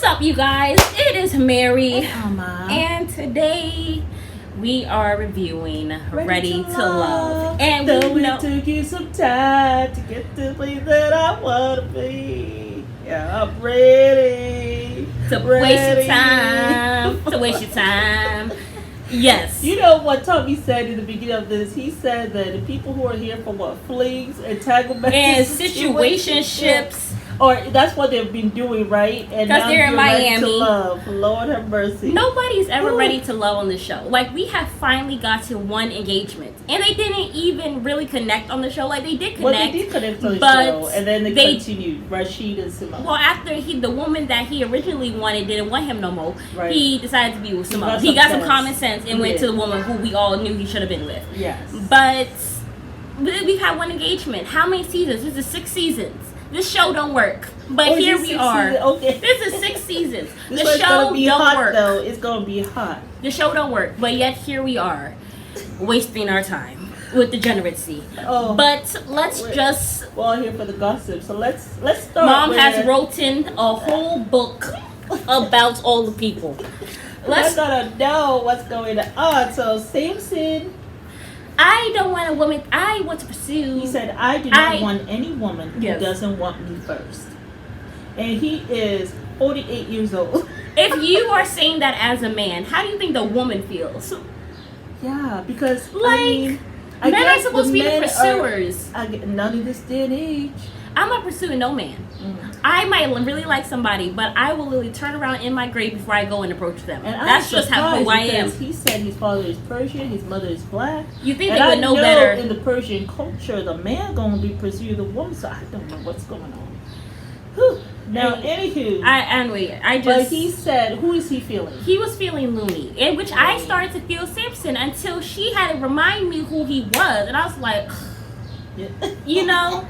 What's up, you guys? It is Mary, and today we are reviewing Ready to Love. And though we know it took you some time to get to the place that I want to be. Yeah, I'm ready to waste your time. To waste your time. Yes. You know what Tommy said in the beginning of this? He said that the people who are here for what? Flings, entanglements, and situationships. Or that's what they've been doing, right? And because they're in Miami. Ready to love. Lord have mercy. Nobody's ever ready to love on the show. Like, we have finally got to one engagement, and they didn't even really connect on the show. Like, they did connect. Well, they did connect on the show, and then they continued. Rashid and Simone. Well, after the woman that he originally wanted didn't want him no more, right. He decided to be with Simone. He got some common sense and went to the woman who we all knew he should have been with. Yes. But we've had one engagement. How many seasons? This is 6 seasons. This show don't work. But here we are. Okay. This is 6 seasons. The show don't work. Though. It's going to be hot. The show don't work. But yet here we are, wasting our time with degeneracy. Oh. But we're all here for the gossip. So let's start. Mom has written a whole book about all the people. Let's gotta know what's going on. So Samson, I don't want a woman. I want to pursue. He said, I do not want any woman who doesn't want me first. And he is 48 years old. If you are saying that as a man, how do you think the woman feels? Yeah, because men are supposed to be the pursuers. Not in this day and age. I'm not pursuing no man. I might really like somebody, but I will literally turn around in my grave before I go and approach them. And that's just who I am. He said his father is Persian, his mother is black. You think they would know better? In the Persian culture, the man gonna be pursuing the woman, so I don't know what's going on. Whew. Now, anywho, But he said, who is he feeling? He was feeling loony, in which I started to feel Samson until she had to remind me who he was, and I was like, you know.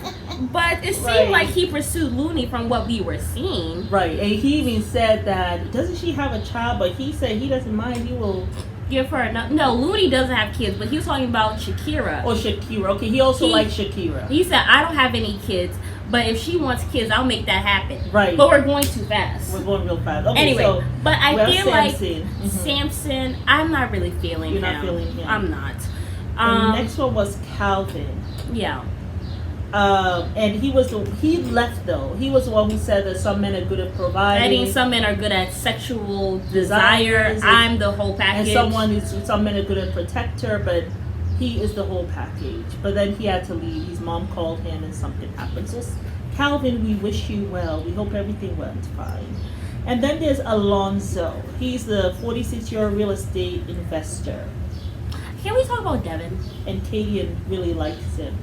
But it seemed like he pursued Looney from what we were seeing. Right, and he even said that, doesn't she have a child? But he said he doesn't mind, he will give her no, Looney doesn't have kids, but he was talking about Shakira. Oh, Shakira. Okay, he also likes Shakira. He said, I don't have any kids, but if she wants kids, I'll make that happen. Right. But we're going too fast. We're going real fast. Okay, anyway, but I feel Samson. like Samson, I'm not really feeling him. You're not feeling him. I'm not. The next one was Calvin. Yeah. And he left though. He was the one who said that some men are good at providing. Some men are good at sexual desire. I'm the whole package. And some men are good at protector, but he is the whole package. But then he had to leave. His mom called him and something happened. So Calvin, we wish you well. We hope everything went fine. And then there's Alonzo. He's the 46-year-old real estate investor. Can we talk about Devin? And Katie really likes him.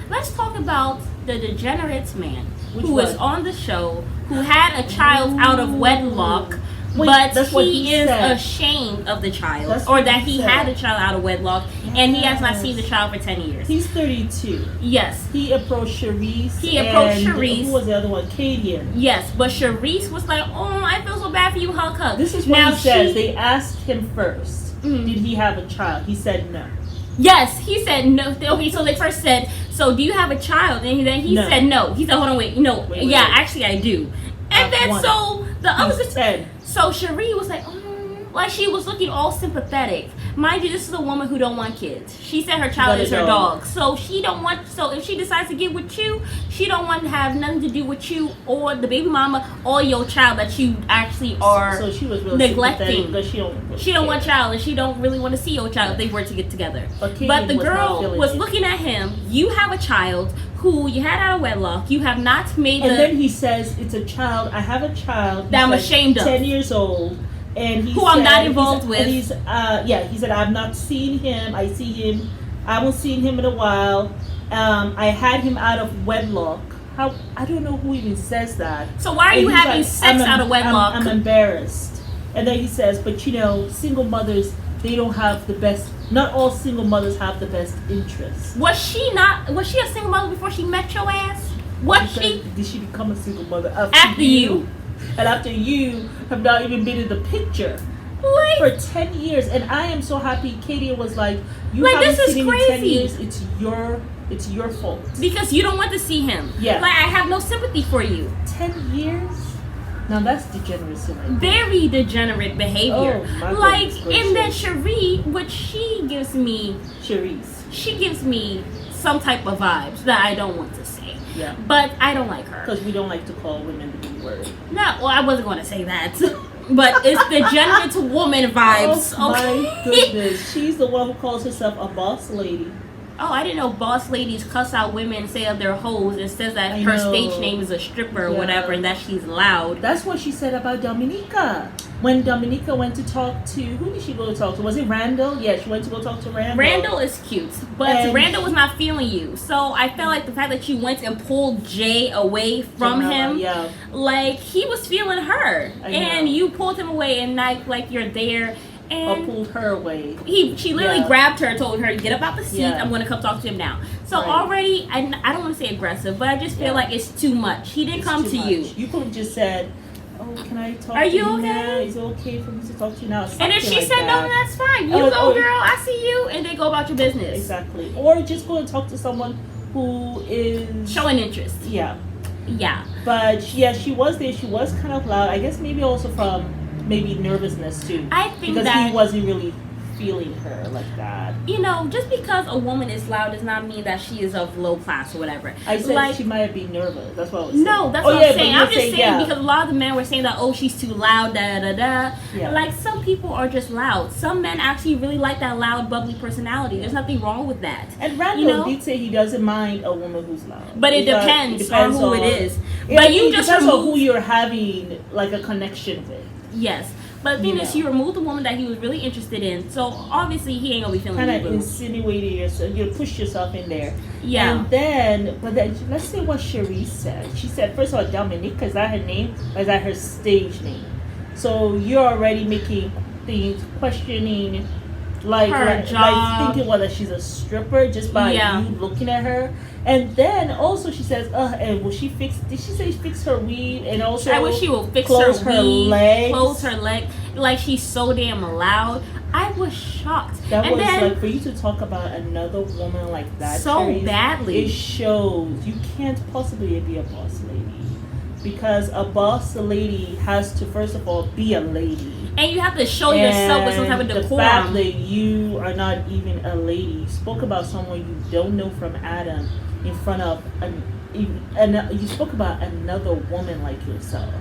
Let's talk about the degenerate man who is on the show, who had a child out of wedlock, but he is ashamed of the child, or that he had a child out of wedlock, and he has not seen the child for 10 years. He's 32. Yes. He approached Sharice. Who was the other one? Kadian. Yes, but Sharice was like, oh, I feel so bad for you, hug. This is what he says. They asked him first, did he have a child? He said no. Yes, he said no. Okay, so they first said, so do you have a child? And then he said no. He said, hold on, wait. No, wait. Actually I do. And then so the other said, so Cherie was like, like she was looking all sympathetic. Mind you, this is a woman who don't want kids. She said her child is her dog. So she don't want, so if she decides to get with you, she don't want to have nothing to do with you or the baby mama or your child that you actually are so she was really neglecting. But she don't want child, and she don't really want to see your child if they were to get together. But the girl was looking at him. You have a child who you had out of wedlock. You have not made then he says, it's a child. I have a child that I'm ashamed of. 10 years old. And I'm not involved with. He said, I've not seen him. I haven't seen him in a while. I had him out of wedlock. I don't know who even says that. So why are you having sex out of wedlock? I'm embarrassed. And then he says, but single mothers, they don't have the best. Not all single mothers have the best interests. Was she a single mother before she met your ass? Did she become a single mother after you? And after you have not even been in the picture for 10 years. And I am so happy. Katie was like, you haven't seen him in 10 years. It's your fault. Because you don't want to see him. Yeah. Like, I have no sympathy for you. 10 years? Now that's degeneracy. Right? Very degenerate behavior. Oh, my like, goodness and then gracious. Cherie, which she gives me some type of vibes that I don't want to say. Yeah. But I don't like her. Because we don't like to call women the B word. No, well, I wasn't going to say that. But it's degenerate woman vibes. Oh, okay? my goodness. She's the one who calls herself a boss lady. Oh, I didn't know boss ladies cuss out women, say that they're hoes, and says that her stage name is a stripper or whatever, and that she's loud. That's what she said about Dominica. When Dominica went to talk to, who did she go to talk to? Was it Randall? Yeah, she went to go talk to Randall. Randall is cute, but Randall was not feeling you. So I felt like the fact that you went and pulled Jay away from him, like he was feeling her, and you pulled him away, and like you're there. And or pulled her away. She literally grabbed her and told her to get up out the seat. I'm going to come talk to him now. So already, I don't want to say aggressive, but I just feel like it's too much. He didn't come to you. You could have just said, "Oh, can I talk Are to you you okay? now? Is it okay for me to talk to you now?" And if she said no, then that's fine. You go, girl. I see you, and then go about your business. Exactly. Or just go and talk to someone who is showing interest. Yeah. But yeah, she was there. She was kind of loud. I guess maybe also from nervousness too. I think because that he wasn't really feeling her like that. You know, just because a woman is loud does not mean that she is of low class or whatever. I said like, she might be nervous. That's what I was saying. No, that's what I'm saying. I'm just saying because a lot of the men were saying that, oh, she's too loud, da da da. Yeah. Like, some people are just loud. Some men actually really like that loud, bubbly personality. There's nothing wrong with that. And Randall did say he doesn't mind a woman who's loud. But it depends on who it is. But you just depends on who you're having like a connection with. Yes. But the thing is, you removed the woman that he was really interested in, so obviously he ain't gonna be feeling you. Kind of insinuating yourself, you push yourself in there. Yeah. And then, but then, let's say what Cherie said. She said, first of all, Dominica, is that her name, or is that her stage name? So you're already making things, questioning, like thinking whether she's a stripper just by you looking at her. And then also she says, and will she fix? Did she say fix her weave? And also, I wish she will fix close her weave, legs. Close her leg. Like, she's so damn loud. I was shocked. That was like, for you to talk about another woman like that so badly. It shows you can't possibly be a boss lady, because a boss lady has to first of all be a lady. And you have to show yourself with some type of decorum. The fact that you are not even a lady, you spoke about someone you don't know from Adam in front of you spoke about another woman like yourself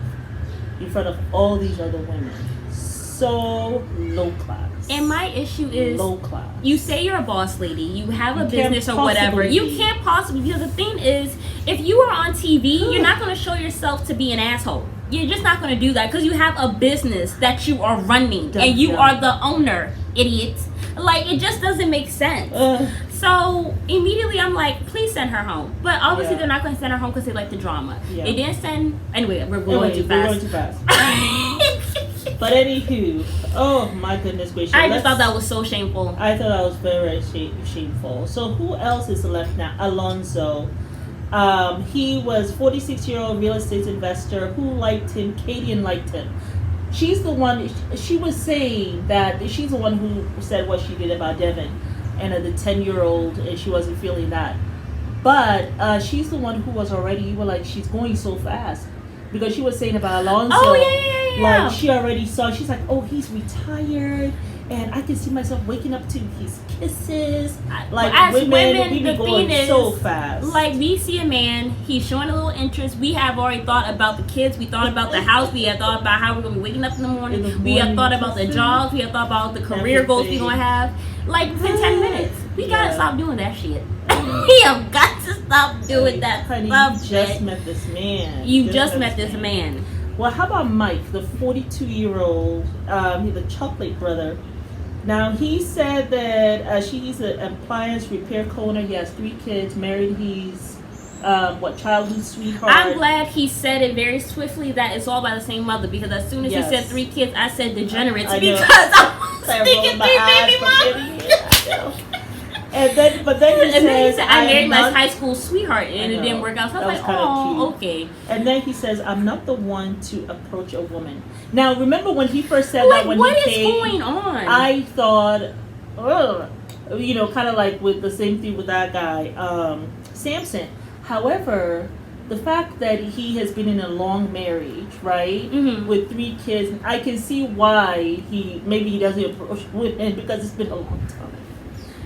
in front of all these other women. So low class. And my issue is low class. You say you're a boss lady, you have a business or whatever. You can't possibly, because the thing is, if you are on TV, you're not going to show yourself to be an asshole. You're just not going to do that because you have a business that you are running and you are the owner, idiot. Like, it just doesn't make sense. So immediately I'm like, please send her home. But obviously they're not going to send her home because they like the drama. They didn't send. Anyway, we're going too fast. But anywho, oh my goodness gracious. I just thought that was so shameful. I thought that was very shameful. So who else is left now? Alonzo. He was 46-year-old real estate investor who liked him. Kadian liked him. She's the one, she was saying that she's the one who said what she did about Devin and the 10-year-old, and she wasn't feeling that. But she's the one who was already, you were like, she's going so fast. Because she was saying about Alonzo. Oh, yeah. Like, she already saw, she's like, oh, he's retired. And I can see myself waking up to his kisses. Like, as women the be going thing is, so fast. Like, we see a man, he's showing a little interest. We have already thought about the kids. We thought about the house. We have thought about how we're going to be waking up in the morning. We have thought about the jobs. We have thought about the career goals we're going to have. Like, within 10 minutes. We got to stop doing that shit. We have got to stop doing that honey, stuff. You just met this man. You just met this man. Well, how about Mike, the 42-year-old, he's the chocolate brother. Now, he said that she's an appliance repair co-owner. He has 3 kids, married. He's, childhood sweetheart. I'm glad he said it very swiftly that it's all by the same mother, because as soon as he said 3 kids, I said degenerates because I was thinking 3 baby moms. But then he says, I married my high school sweetheart and it didn't work out. So I was like, oh, okay. And then he says, I'm not the one to approach a woman. Now, remember when he first said like, that when what he came, is going on? I thought, kind of like with the same thing with that guy, Samson. However, the fact that he has been in a long marriage, right, with 3 kids, I can see why he doesn't approach women because it's been a long time.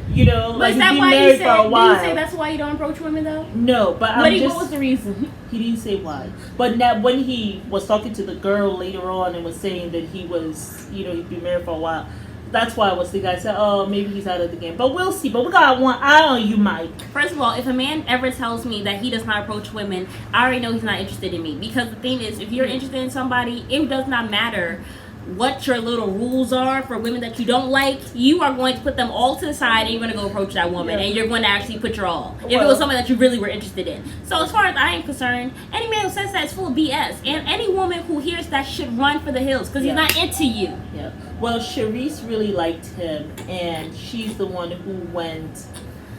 You know, but like is he's that been why married for a while. Did you say that's why you don't approach women though? No, but what was the reason? He didn't say why. But now when he was talking to the girl later on and was saying that he was, he'd been married for a while, that's why I was thinking. I said, oh, maybe he's out of the game. But we'll see. But we got one eye on you, Mike. First of all, if a man ever tells me that he does not approach women, I already know he's not interested in me. Because the thing is, if you're interested in somebody, it does not matter what your little rules are for women that you don't like. You are going to put them all to the side and you're going to go approach that woman. And you're going to actually put your all. If it was someone that you really were interested in. So as far as I am concerned, any man who says that is full of BS. And any woman who hears that should run for the hills because he's not into you. Yeah. Well, Sharice really liked him, and she's the one who went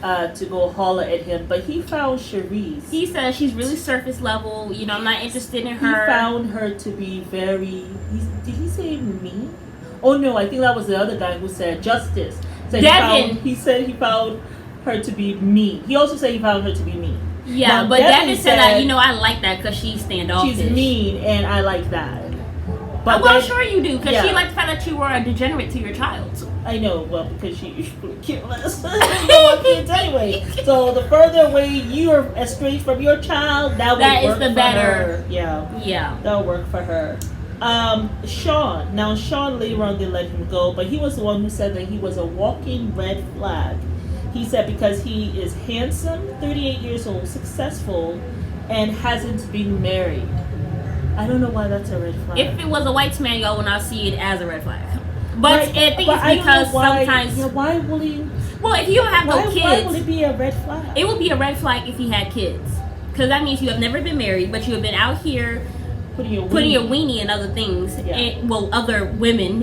to go holler at him. But he found Sharice. He says she's really surface level. I'm not interested in her. He found her to be very... Did he say mean? Oh, no, I think that was the other guy who said Justice. Devin. He said he found her to be mean. He also said he found her to be mean. Yeah, now, but Devin said that, I like that because she's standoffish. She's mean, and I like that. But I'm sure you do, because she liked the fact that you were a degenerate to your child. I know, well, because she usually killers. You don't want kids anyway. So the further away you are estranged from your child, that will work for her. Yeah. That'll work for her. Sean. Now, Sean later on they let him go, but he was the one who said that he was a walking red flag. He said because he is handsome, 38 years old, successful, and hasn't been married. I don't know why that's a red flag. If it was a white man, y'all would not see it as a red flag. But I think it's because sometimes... Yeah, why will he... Well, if you don't have no kids... Why would it be a red flag? It would be a red flag if he had kids. Because that means you have never been married, but you have been out here putting your weenie in other things. And, other women,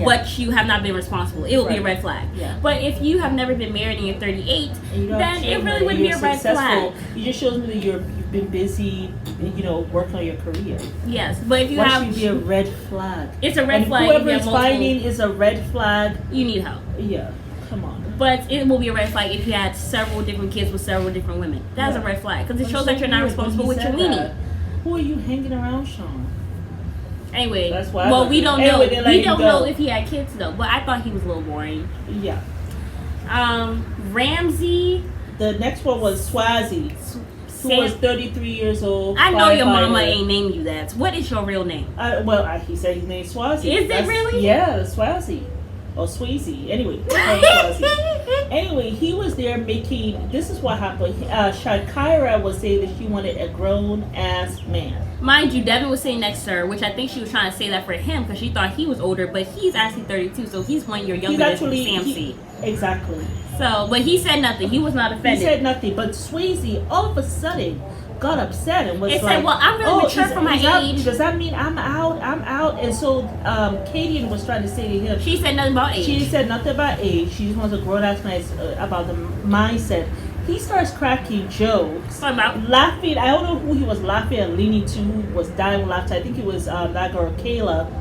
but you have not been responsible. It will be a red flag. Yeah. But if you have never been married and you're 38, then it really wouldn't be a red flag. It just shows me that you've been busy, working on your career. Yes, but if you Why should it be a red flag? It's a red flag. Whoever is finding is a red flag. You need help. Yeah, come on. But it will be a red flag if you had several different kids with several different women. That's a red flag because it shows that you're not responsible with your weenie. Who are you hanging around, Sean? Anyway, that's why. Well, we don't know. We don't know if he had kids though. But I thought he was a little boring. Yeah. Ramsey. The next one was Swazi, who was 33 years old. I know your mama ain't named you that. What is your real name? He said his name's Swazi. Is it really? Yeah, Swazi. Or Sweezy. Anyway. Anyway, he was there making... This is what happened. Shakira was saying that she wanted a grown-ass man. Mind you, Devin was sitting next to her, which I think she was trying to say that for him because she thought he was older, but he's actually 32, so he's 1 year younger than Samsey. Exactly. So, but he said nothing. He was not offended. He said nothing, but Sweezy all of a sudden got upset and was like, said, well, I'm really mature for my age. Does that mean I'm out? And so Katie was trying to say to him. She said nothing about age. She said nothing about age. She just wants a grown-ass man about the mindset. He starts cracking jokes. Laughing. I don't know who he was laughing and leaning to, was dying with laughter. I think it was that girl, Kayla.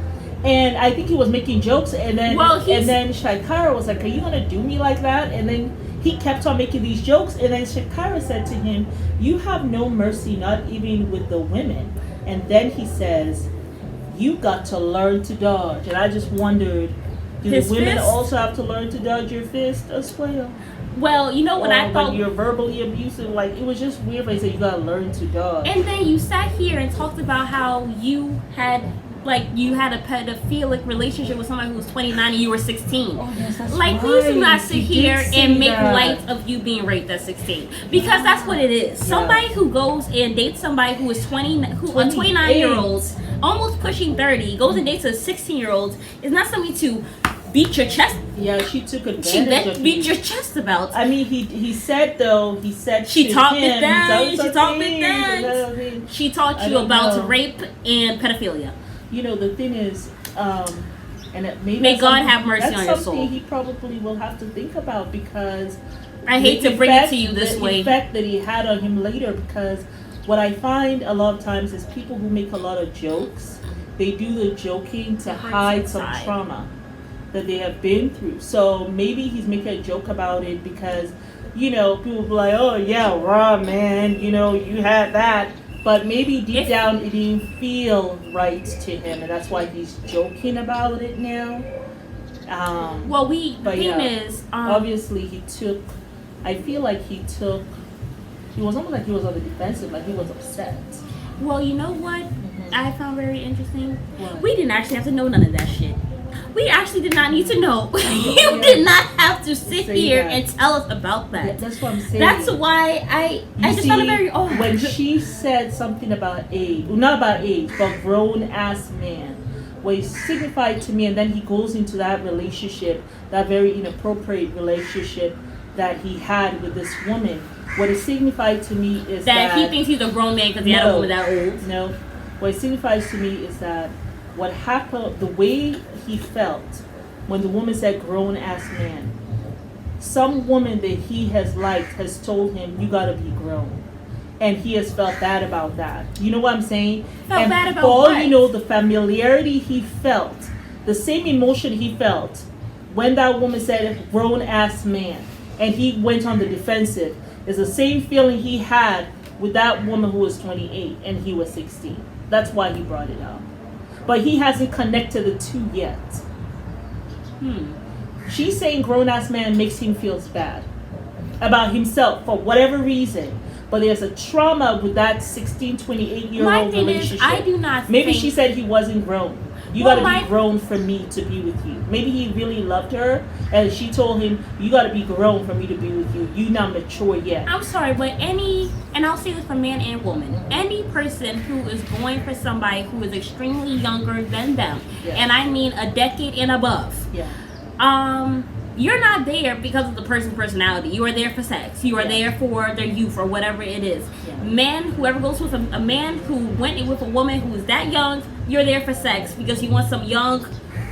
And I think he was making jokes. And then Shakira was like, are you going to do me like that? And then he kept on making these jokes. And then Shakira said to him, you have no mercy, not even with the women. And then he says, you got to learn to dodge. And I just wondered, do the women also have to learn to dodge your fist as well? Well, you know what I thought. You're verbally abusive. Like, it was just weird. But he said you gotta learn to dodge. And then you sat here and talked about how you had a pedophilic relationship with somebody who was 29 and you were 16. Oh, yes, that's like, please do not sit here and make light of you being raped at 16, because that's what it is. Somebody who goes and dates somebody who is a 29-year-old, almost pushing 30, goes and dates a 16-year-old is not something to beat your chest. Yeah, she took advantage of beat your chest about. I mean, he said she taught me that. She taught me that. She taught you about rape and pedophilia. You know, the thing is, and may God have mercy on your soul. That's something he probably will have to think about, because I hate to bring it to you this way. The effect that he had on him later, because what I find a lot of times is people who make a lot of jokes, they do the joking to hide some trauma that they have been through. So maybe he's making a joke about it because, people be like, oh yeah, raw man, you had that. But maybe deep down it didn't feel right to him, and that's why he's joking about it now. Obviously he took. I feel like he took. He was almost like he was on the defensive, like he was upset. Well, you know what I found very interesting? What? We didn't actually have to know none of that shit. We actually did not need to know. You did not have to sit here and tell us about that. Yeah, that's what I'm saying. That's why I just found it very odd. When she said something about age, well, not about age, but grown ass man, what it signified to me, and then he goes into that relationship, that very inappropriate relationship that he had with this woman. What it signified to me is that he thinks he's a grown man because he had a woman that old. No. What it signifies to me is that what happened, the way he felt when the woman said grown ass man, some woman that he has liked has told him, you gotta be grown. And he has felt bad about that. You know what I'm saying? Felt bad about for all what? you know, the familiarity he felt, the same emotion he felt when that woman said grown ass man, and he went on the defensive, is the same feeling he had with that woman who was 28 and he was 16. That's why he brought it up. But he hasn't connected the two yet. She's saying grown-ass man makes him feel bad about himself for whatever reason. But there's a trauma with that 16, 28-year-old relationship. I do not Maybe think... she said he wasn't grown. You gotta be grown for me to be with you. Maybe he really loved her, and she told him, you gotta be grown for me to be with you. You're not mature yet. I'm sorry, but and I'll say this for man and woman, any person who is going for somebody who is extremely younger than them, and I mean a decade and above, you're not there because of the person's personality. You are there for sex. You are there for their youth or whatever it is. Men, whoever goes with a man who went with a woman who is that young, you're there for sex because you want some young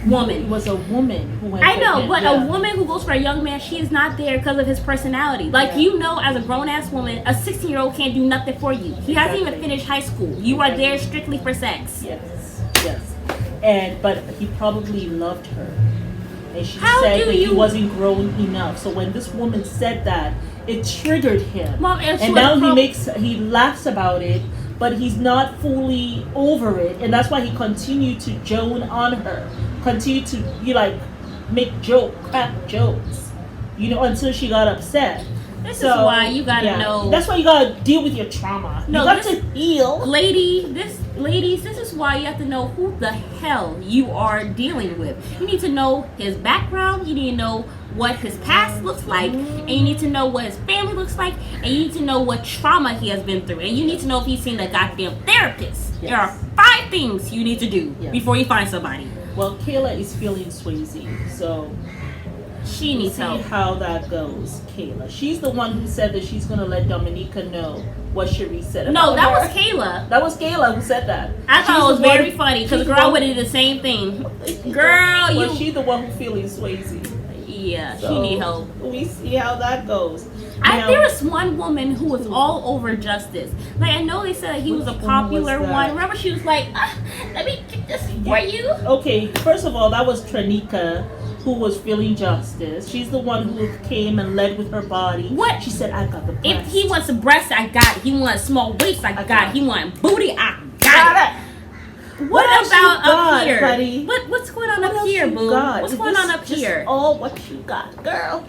woman. It was a woman who went I know, but a woman who goes for a young man, she is not there because of his personality. Like, you know, as a grown-ass woman, a 16-year-old can't do nothing for you. He hasn't even finished high school. You are there strictly for sex. Yes. But he probably loved her. And she said that he wasn't grown enough. So when this woman said that, it triggered him. Mom, and now he laughs about it, but he's not fully over it. And that's why he continued to joan on her. Continued to make crack jokes. Until she got upset. This is why you gotta know. That's why you gotta deal with your trauma. No, you got to heal. Ladies, this is why you have to know who the hell you are dealing with. You need to know his background. You need to know what his past looks like, and you need to know what his family looks like, and you need to know what trauma he has been through, and you need to know if he's seen a goddamn therapist. Yes. There are 5 things you need to do before you find somebody. Well, Kayla is feeling Swayze, so she needs help. See how that goes, Kayla. She's the one who said that she's gonna let Dominica know what Cherie said about No, that her. was Kayla. That was Kayla who said that. I thought it was very funny because girl would have did the same thing. Girl, she's the one who's feeling Swayze. Yeah, so she need help. We see how that goes. There was one woman who was all over Justice. Like, I know they said that he was a popular one. Remember, she was like, let me get this for you. Okay, first of all, that was Tranika, who was feeling Justice. She's the one who came and led with her body. What? She said, I got the breast. If he wants a breast, I got it. He wants a small waist, I got it. He wants booty, I got it. What about up here? Buddy? What's going on up here, boo? What's going on up here? All what you got, girl.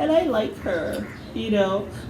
And I like her,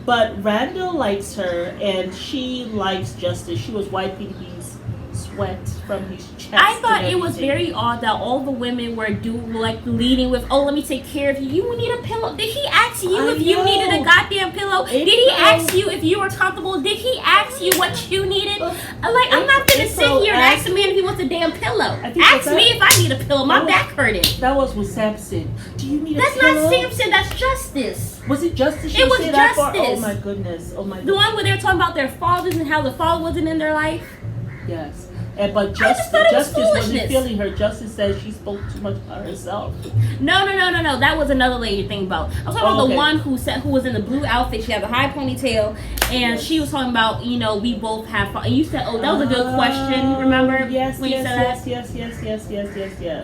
But Randall likes her, and she likes Justice. She was wiping his sweat from his chest. I thought it was very odd that all the women were leading with, let me take care of you. You need a pillow. Did he ask you if you needed a goddamn pillow? Did he ask you if you were comfortable? Did he ask you what you needed? I'm not gonna sit here and ask a man if he wants a damn pillow. Ask me if I need a pillow. My back hurting. That was with Samson. Do you need a pillow? That's not Samson. That's Justice. Was it Justice? It was Justice. Oh my goodness. Oh my goodness. The one where they were talking about their fathers and how the father wasn't in their life. Yes. But Justice wasn't feeling her. Justice said she spoke too much about herself. No. That was another lady you're thinking about. I was talking about the one who was in the blue outfit. She had a high ponytail, and she was talking about, we both have fun. And you said, that was a good question. Remember? Yes. Yes.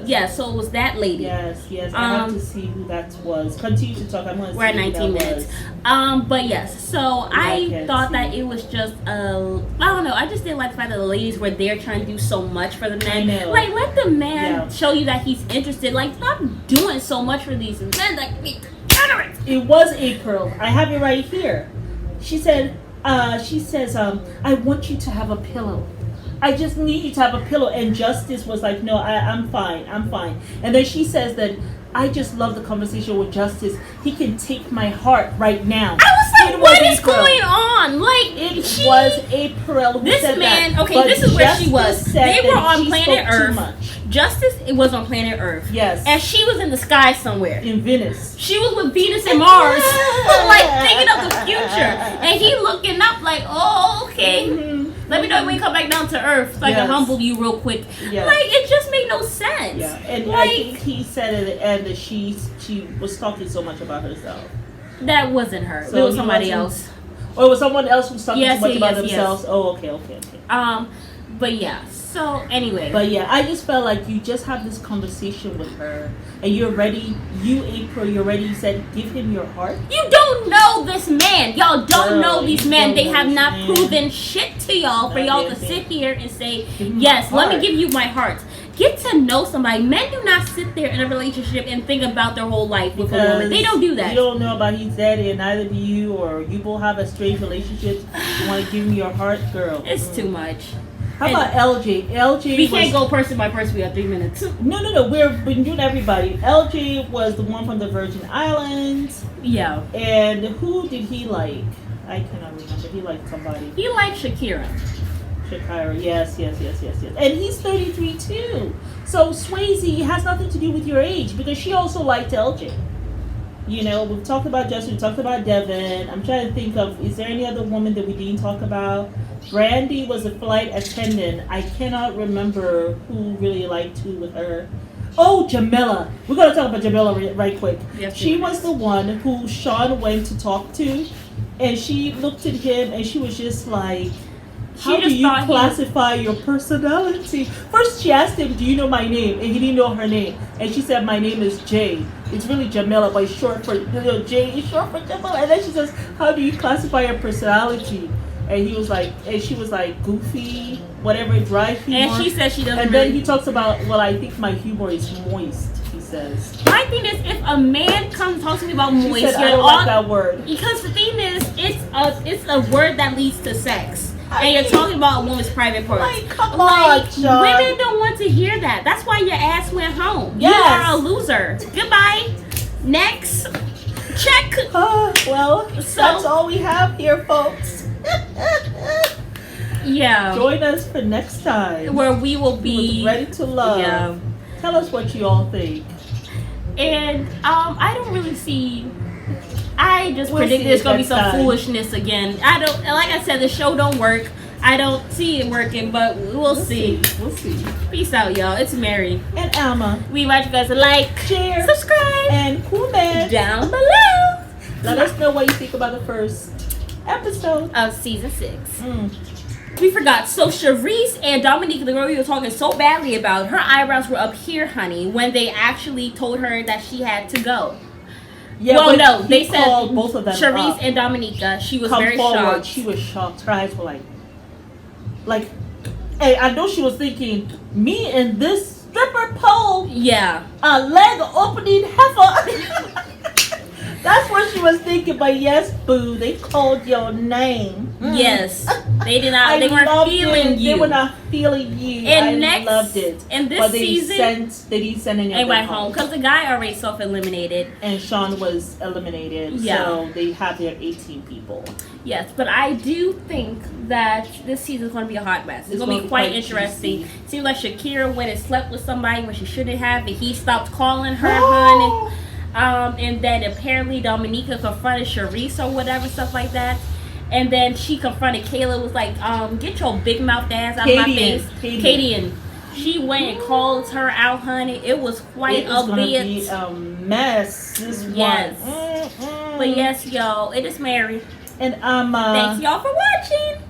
Yeah. So it was that lady. Yes. I have to see who that was. Continue to talk. I'm going to. We're at 19 minutes. But yes. So I thought that it was just I don't know. I just didn't like the fact that the ladies were there trying to do so much for the men. Like, let the man show you that he's interested. Like, stop doing so much for these men that be degenerate. It was April. I have it right here. She says, I want you to have a pillow. I just need you to have a pillow. And Justice was like, no, I'm fine. And then she says that, I just love the conversation with Justice. He can take my heart right now. I was like, what is going on? Like, it was April. This man, this is where she was. They were on planet Earth. Justice was on planet Earth. Yes. And she was in the sky somewhere. In Venus. She was with Venus and Mars. Like, thinking of the future. And he looking up like, oh, okay. Mm-hmm. Let me know when you come back down to Earth so I can humble you real quick. Yes. Like, it just made no sense. Yeah. And like, I think he said at the end that she was talking so much about herself. That wasn't her. So it was somebody else. Or it was someone else who was talking too much about themselves. Yes. Oh, okay. But yeah. So anyway. But yeah, I just felt like you just have this conversation with her, and you're ready. You, April, you're ready. You said, give him your heart. You don't know this man. Y'all don't know these men. They have not proven shit to y'all for y'all to sit here and say, yes, let me give you my heart. Get to know somebody. Men do not sit there in a relationship and think about their whole life with a woman. They don't do that. You don't know about his daddy, and neither do you, or you both have a strange relationship. You want to give him your heart, girl. It's too much. How about LJ? We can't go person by person. We have 3 minutes. No. We've been doing everybody. LJ was the one from the Virgin Islands. Yeah. And who did he like? I cannot remember. He liked somebody. He liked Shakira. Yes. And he's 33 too. So Swayze has nothing to do with your age, because she also liked LJ. We've talked about Justin, we talked about Devin. I'm trying to think of, is there any other woman that we didn't talk about? Brandy was a flight attendant. I cannot remember who really liked who with her. Oh, Jamila. We're going to talk about Jamila right quick. Yes, she was the one who Sean went to talk to, and she looked at him and she was just like, how do you classify your personality? First, she asked him, do you know my name? And he didn't know her name. And she said, my name is Jay. It's really Jamila, but it's short for, Jay is short for Jamila. And then she says, how do you classify your personality? And she was like, goofy, whatever, dry humor. And she said she doesn't. And then he talks about, well, I think my humor is moist, he says. My thing is, if a man comes and talks to me about moist, she said, I don't like that word. Because the thing is, it's a word that leads to sex. And you're talking about a woman's private parts. Like, come on, John. Women don't want to hear that. That's why your ass went home. Yes. You are a loser. Goodbye. Next. Check. That's all we have here, folks. Yeah. Join us for next time, where we will be ready to love. Yeah. Tell us what you all think. And I don't really see. I just predict there's gonna be some foolishness again. I don't, like I said, the show don't work. I don't see it working, but we'll see. We'll see. Peace out, y'all. It's Mary and Alma. We invite you guys to like, share, subscribe, and comment down below. Let us know what you think about the first episode of season 6. We forgot. So Charisse and Dominique, the girl you were talking so badly about, her eyebrows were up here, honey, when they actually told her that she had to go. Yeah, well, no, they said both of them Charisse and Dominica. She was very shocked. She was shocked. Her eyes were like, hey, I know she was thinking, me and this stripper pole, yeah, a leg opening heifer. That's what she was thinking. But yes, boo, they called your name. Yes, they did not. They weren't feeling you. They were not feeling you. And I loved it. And this season, they didn't send anyone home because the guy already self-eliminated, and Sean was eliminated. Yeah. So they have their 18 people. Yes, but I do think that this season is going to be a hot mess. It's going to be quite interesting. Seems like Shakira went and slept with somebody when she shouldn't have, and he stopped calling her honey. And then apparently Dominica confronted Charisse or whatever, stuff like that. And then she confronted Kayla, was like, get your big mouth ass out of my face. Katie. And she went and called her out, honey. It was quite a bit. Be a mess. This yes. But yes, y'all, it is Mary. And thanks y'all for watching.